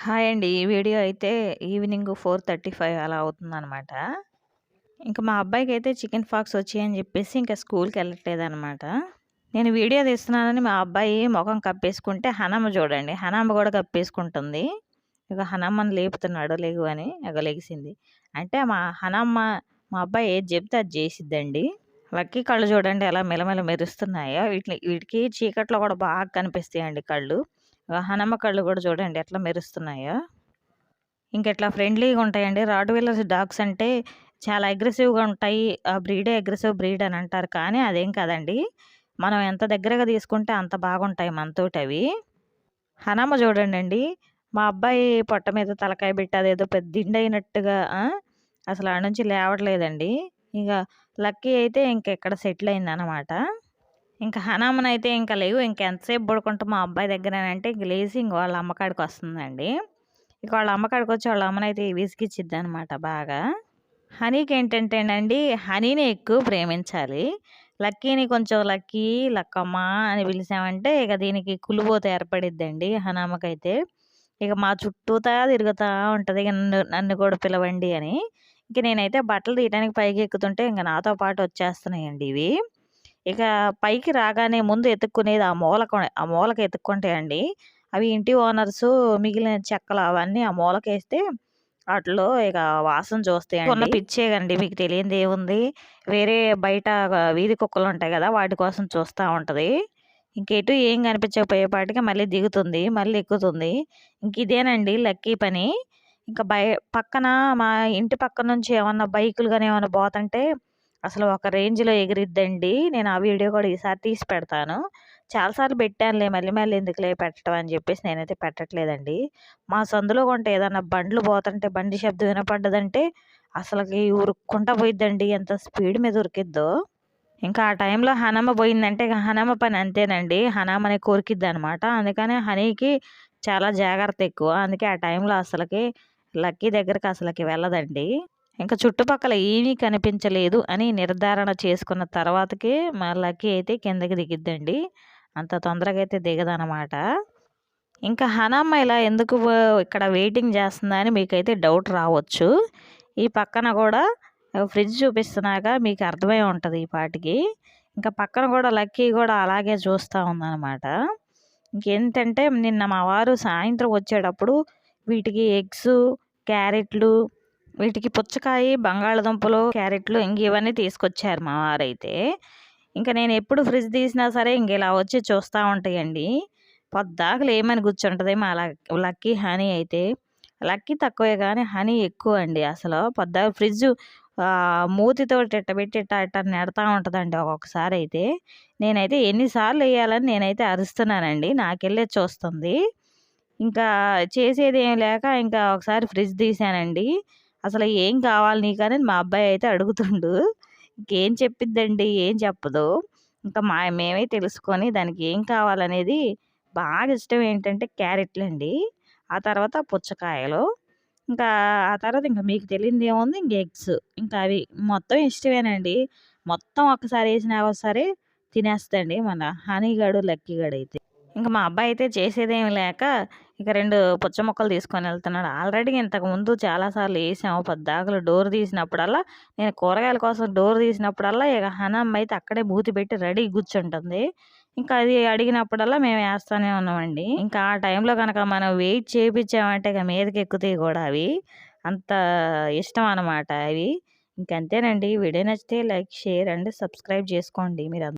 Hi అండి. ఈ video అయితే ఈవినింగ్ 4:35 అలా అవుతుందనమాట. ఇంక మా అబ్బాయికైతే చికెన్ పాక్స్ వచ్చాయని జెప్పేసి ఇంక స్కూల్‌కెళ్ళట్లేదనమాట. నేను వీడియో తీస్తున్నానని మా అబ్బాయి మొఖం కప్పేసుకుంటే హనమ్మ చూడండి. హనమ్మ గూడా కప్పేసుకుంటుంది. ఇగ హనమ్మని లేపుతున్నాడు లెగు అని. ఇగ లెగిసింది. అంటే హనమ్మ మా అబ్బాయి ఏది జెప్తే అది జేసిద్దండి. లక్కీ కళ్ళు చూడండి ఎలా మెలమెల మెరుస్తున్నాయో. వీటికి చీకట్లో గూడా బాగా కనిపిస్తాయండి కళ్ళు. హనమ్మ కళ్ళు గూడా చూడండి ఎట్లా మెరుస్తున్నాయో. ఇంకెట్లా ఫ్రెండ్లీగా ఉంటాయండి. రాట్‌వీలర్ డాగ్స్ అంటే చాలా అగ్రెసివ్‌గా ఉంటాయి. ఆ బ్రీడే అగ్రెసివ్ బ్రీడ్ అని అంటారు. కానీ అదేం కాదండి. మనం ఎంత దగ్గరగా తీసుకుంటే అంత బాగుంటాయి మనతోటవి. హనమ్మ చూడండండి. మా అబ్బాయి పొట్ట మీద తలకాయ పెట్టి అదేదో పెద్ద దిండయినట్టుగా అసలు ఆడ నుంచి లేవట్లేదండి. ఇగ లక్కీ అయితే ఇంకెక్కడ సెటిల్ అయిందనమాట. ఇంక హనామనయితే ఇంక లేవు ఇంకెంతసేపు పడుకుంటాం మా అబ్బాయి దగ్గరనంటే ఇంక లేసి ఇంక వాళ్ళ అమ్మకాడికొస్తుందండి. ఇక వాళ్ళ అమ్మకాడికొచ్చి వాళ్ళ అమ్మనైతే విసిగిచ్చిద్దనమాట బాగా. హనీకేంటంటేనండి హనీనే ఎక్కువ ప్రేమించాలి. లక్కీని కొంచెం లక్కీ, లక్కమ్మ అని పిలిసామంటే ఇక దీనికి కుళ్ళుబోత ఏర్పడిద్దండి హనామకైతే. ఇక మా చుట్టూతా తిరుగుతా ఉంటది. ఇక నన్ను నన్ను కూడా పిలవండి అని. ఇంక నేనైతే బట్టలు తీయడానికి పైకెక్కుతుంటే ఇంక నాతో పాటు వచ్చేస్తున్నాయండి ఇవి. ఇక పైకి రాగానే ముందు ఎతుక్కునేది ఆ మూలకి ఎతుక్కుంటాయండి. అవి ఇంటి ఓనర్సు మిగిలిన చెక్కలు అవన్నీ ఆ మూలకేస్తే ఆటిల్లో ఇక వాసన చూస్తాయండి. ఉన్న పిచ్చేగండి మీకు తెలియనిదేముంది. వేరే బయట వీధి కుక్కలుంటాయి గదా! వాటి కోసం చూస్తా ఉంటది. ఇంకెటు ఏం కనిపించకపోయేపాటికి మళ్ళీ దిగుతుంది. మళ్ళీ ఎక్కుతుంది. ఇంకిదేనండి లక్కీ పని. ఇంక పక్కన మా ఇంటి పక్క నుంచి ఏమన్నా బైకులు గాని ఏమన్నా పోతంటే అసలు ఒక రేంజ్‌లో ఎగిరిద్దండి. నేను ఆ వీడియో కూడా ఈసారి తీసి పెడతాను. చాలా సార్లు పెట్టానులే మళ్ళీ మళ్ళీ ఎందుకులే పెట్టడం అని చెప్పేసి నేనైతే పెట్టట్లేదండి. మా సందులో గుంట ఏదన్నా బండ్లు పోతుంటే బండి శబ్దం వినపడ్డదంటే అసలకి ఉరుక్కుంటా పోయిద్దండి. ఎంత స్పీడ్ మీద ఉరికిద్దో. ఇంకా ఆ టైంలో హనమ్మ పోయిందంటే ఇక హనమ్మ పని అంతేనండి. హనామనే కొరికిద్దనమాట. అందుకనే హనీకి చాలా జాగ్రత్త ఎక్కువ. అందుకే ఆ టైంలో అసలకి లక్కీ దగ్గరికి అసలకి వెళ్ళదండి. ఇంక చుట్టుపక్కల ఏమీ కనిపించలేదు అని నిర్ధారణ చేసుకున్న తర్వాతకి మా లక్కీ అయితే కిందకి దిగిద్దండి. అంత తొందరగా అయితే దిగదనమాట. ఇంకా హనమ్మ ఇలా ఎందుకు ఇక్కడ వెయిటింగ్ చేస్తుందా అని మీకైతే డౌట్ రావచ్చు. ఈ పక్కన కూడా ఫ్రిడ్జ్ చూపిస్తున్నాగా మీకు అర్థమై ఉంటది ఈ పాటికి. ఇంకా పక్కన కూడా లక్కీ కూడా అలాగే చూస్తా ఉందనమాట. ఇంకేంటంటే నిన్న మా వారు సాయంత్రం వచ్చేటప్పుడు వీటికి ఎగ్సు, క్యారెట్లు, వీటికి పుచ్చకాయ, బంగాళదుంపలు, క్యారెట్లు ఇంక ఇవన్నీ తీసుకొచ్చారు మా వారైతే. ఇంక నేను ఎప్పుడు ఫ్రిడ్జ్ తీసినా సరే ఇంక ఇలా వచ్చి చూస్తా ఉంటాయండి. పొద్దాక లేమని కూర్చుంటది మా లక్కీ హనీ అయితే. లక్కీ తక్కువే కానీ హనీ ఎక్కువ అండి అసలు. పొద్దాక ఫ్రిడ్జ్ మూతితోటి ఇట్ట పెట్టి ఇట్ట నెడతా ఉంటదండి ఒక్కొక్కసారి అయితే. నేనైతే ఎన్నిసార్లు వేయాలని నేనైతే అరుస్తున్నానండి. నాకెళ్ళే చూస్తుంది. ఇంకా చేసేదేం లేక ఇంకా ఒకసారి ఫ్రిడ్జ్ తీసానండి. అసలు ఏం కావాలి నీకని మా అబ్బాయి అయితే అడుగుతుండు. ఇంకేం చెప్పిద్దండి, ఏం చెప్పదు. ఇంకా మేమే తెలుసుకొని దానికి ఏం కావాలనేది బాగా ఇష్టం ఏంటంటే క్యారెట్లండి. ఆ తర్వాత పుచ్చకాయలు. ఇంకా ఆ తర్వాత ఇంక మీకు తెలియనిదేముంది ఇంక ఎగ్స్. ఇంకా అవి మొత్తం ఇష్టమేనండి. మొత్తం ఒక్కసారి ఏసినా సరే తినేస్తాడండి మన హనీగాడు, లక్కీగాడైతే. ఇంక మా అబ్బాయి అయితే చేసేదేమి లేక ఇక 2 పుచ్చ ముక్కలు తీసుకొనెళ్తున్నాడు. ఆల్రెడీ ఇంతకుముందు చాలా సార్లు ఏసాము. పద్దాకలు డోర్ తీసినప్పుడల్లా నేను కూరగాయల కోసం డోర్ తీసినప్పుడల్లా ఇక హనమ్మ అయితే అక్కడే మూతి పెట్టి రెడీగా కూర్చుంటుంది. ఇంకా అది అడిగినప్పుడల్లా మేము ఏస్తానే ఉన్నామండి. ఇంకా ఆ టైంలో గనక మనం వెయిట్ చేపిచ్చామంటే ఇక మీదకెక్కుతాయి గూడా అవి. అంత ఇష్టం అనమాట అవి. ఇంకంతేనండి. వీడియో నచ్చితే లైక్, షేర్ అండ్ సబ్స్క్రైబ్ చేసుకోండి